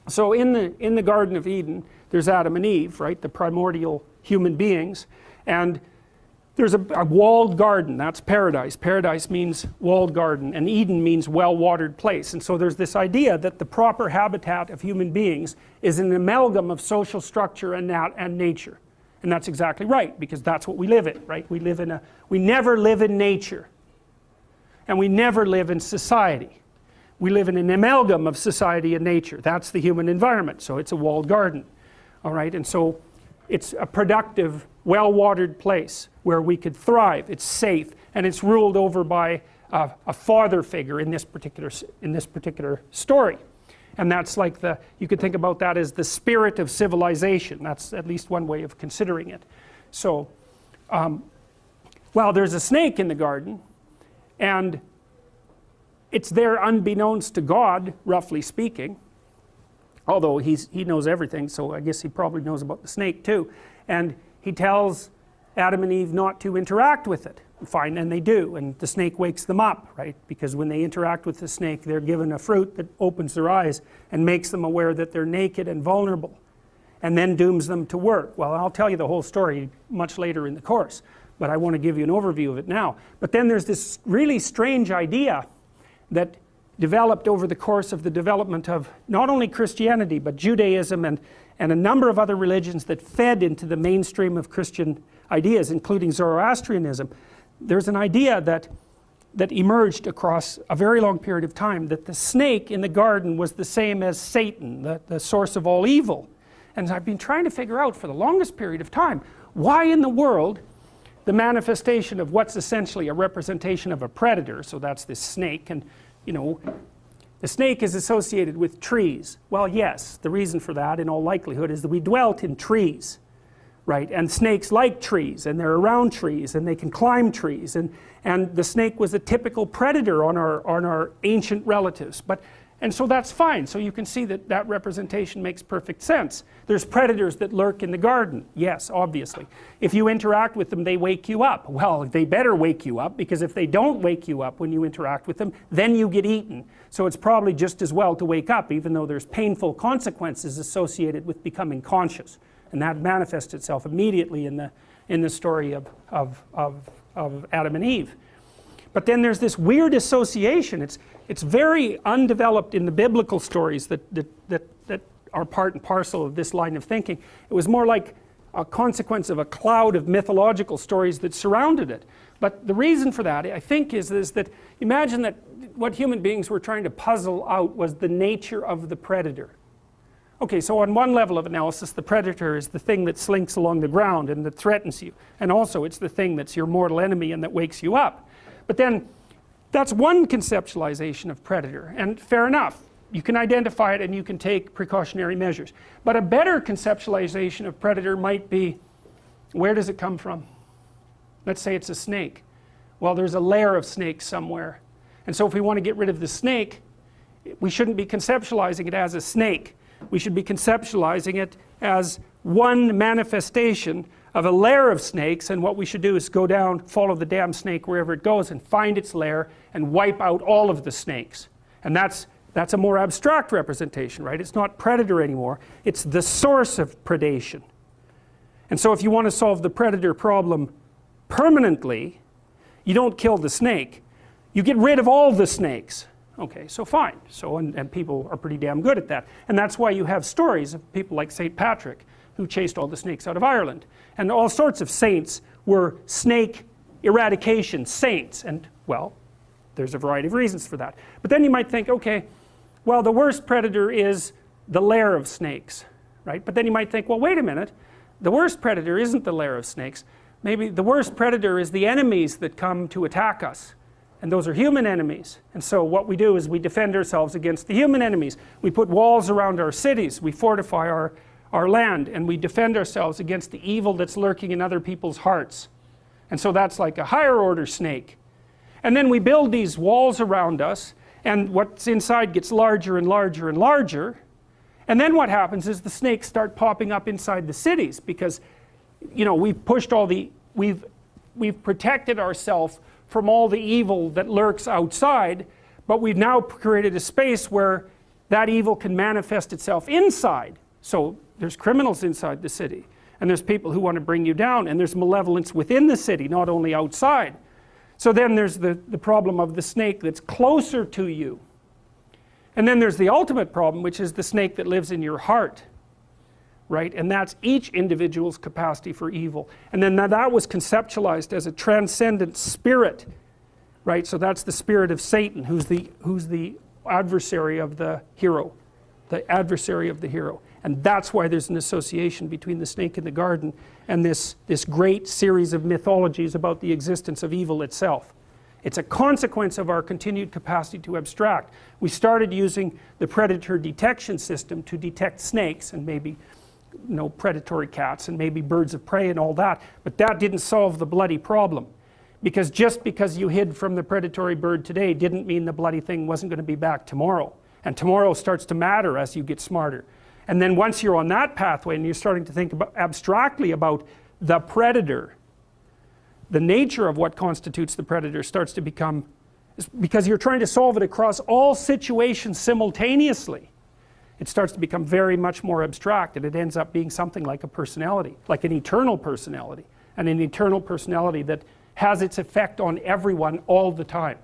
So in the Garden of Eden, there's Adam and Eve, right? The primordial human beings. And there's a walled garden. That's paradise. Paradise means walled garden. And Eden means well-watered place. And so there's this idea that the proper habitat of human beings is an amalgam of social structure and nature. And that's exactly right, because that's what we live in, right? We never live in nature. And we never live in society. We live in an amalgam of society and nature. That's the human environment. So it's a walled garden. All right, and so it's a productive, well-watered place where we could thrive. It's safe, and it's ruled over by a father figure in this particular story. And that's like you could think about that as the spirit of civilization. That's at least one way of considering it. So, well, there's a snake in the garden, and it's there unbeknownst to God, roughly speaking. Although he knows everything, so I guess he probably knows about the snake too. And he tells Adam and Eve not to interact with it. Fine, and they do, and the snake wakes them up, right? Because when they interact with the snake, they're given a fruit that opens their eyes and makes them aware that they're naked and vulnerable, and then dooms them to work. Well, I'll tell you the whole story much later in the course, but I want to give you an overview of it now. But then there's this really strange idea that developed over the course of the development of not only Christianity, but Judaism and a number of other religions that fed into the mainstream of Christian ideas, including Zoroastrianism. There's an idea that emerged across a very long period of time, that the snake in the garden was the same as Satan, the source of all evil. And I've been trying to figure out for the longest period of time, why in the world the manifestation of what's essentially a representation of a predator, so that's this snake, and you know, the snake is associated with trees. Well, yes, the reason for that in all likelihood is that we dwelt in trees, right? And snakes like trees, and they're around trees, and they can climb trees, and the snake was a typical predator on our ancient relatives. And so that's fine. So you can see that representation makes perfect sense. There's predators that lurk in the garden. Yes, obviously. If you interact with them, they wake you up. Well, they better wake you up, because if they don't wake you up when you interact with them, then you get eaten. So it's probably just as well to wake up, even though there's painful consequences associated with becoming conscious. And that manifests itself immediately in the story of Adam and Eve. But then there's this weird association. It's very undeveloped in the biblical stories that are part and parcel of this line of thinking. It was more like a consequence of a cloud of mythological stories that surrounded it. But the reason for that, I think, is that imagine that what human beings were trying to puzzle out was the nature of the predator. Okay, so on one level of analysis, the predator is the thing that slinks along the ground and that threatens you. And also it's the thing that's your mortal enemy and that wakes you up. But then that's one conceptualization of predator, and fair enough. You can identify it and you can take precautionary measures. But a better conceptualization of predator might be, where does it come from? Let's say it's a snake. Well, there's a lair of snakes somewhere. And so if we want to get rid of the snake, we shouldn't be conceptualizing it as a snake. We should be conceptualizing it as one manifestation of a lair of snakes, and what we should do is go down, follow the damn snake wherever it goes, and find its lair and wipe out all of the snakes. And that's a more abstract representation, right? It's not predator anymore, it's the source of predation. And so if you want to solve the predator problem permanently, you don't kill the snake, you get rid of all the snakes. Okay, so fine. So and people are pretty damn good at that. And that's why you have stories of people like St. Patrick, who chased all the snakes out of Ireland. And all sorts of saints were snake eradication saints. And, well, there's a variety of reasons for that. But then you might think, okay, well, the worst predator is the lair of snakes, right? But then you might think, well, wait a minute. The worst predator isn't the lair of snakes. Maybe the worst predator is the enemies that come to attack us. And those are human enemies. And so what we do is we defend ourselves against the human enemies. We put walls around our cities. We fortify our land, and we defend ourselves against the evil that's lurking in other people's hearts. And so that's like a higher order snake. And then we build these walls around us, and what's inside gets larger and larger and larger. And then what happens is the snakes start popping up inside the cities, because, you know, we've protected ourselves from all the evil that lurks outside, but we've now created a space where that evil can manifest itself inside. So there's criminals inside the city, and there's people who want to bring you down, and there's malevolence within the city, not only outside. So then there's the problem of the snake that's closer to you. And then there's the ultimate problem, which is the snake that lives in your heart, right? And that's each individual's capacity for evil. And then that was conceptualized as a transcendent spirit, right? So that's the spirit of Satan, who's the adversary of the hero, the adversary of the hero. And that's why there's an association between the snake in the garden and this great series of mythologies about the existence of evil itself. It's a consequence of our continued capacity to abstract. We started using the predator detection system to detect snakes and maybe predatory cats and maybe birds of prey and all that, but that didn't solve the bloody problem. Because just because you hid from the predatory bird today didn't mean the bloody thing wasn't going to be back tomorrow. And tomorrow starts to matter as you get smarter. And then once you're on that pathway and you're starting to think abstractly about the predator, the nature of what constitutes the predator starts to become, because you're trying to solve it across all situations simultaneously, it starts to become very much more abstract, and it ends up being something like a personality, like an eternal personality, and an eternal personality that has its effect on everyone all the time.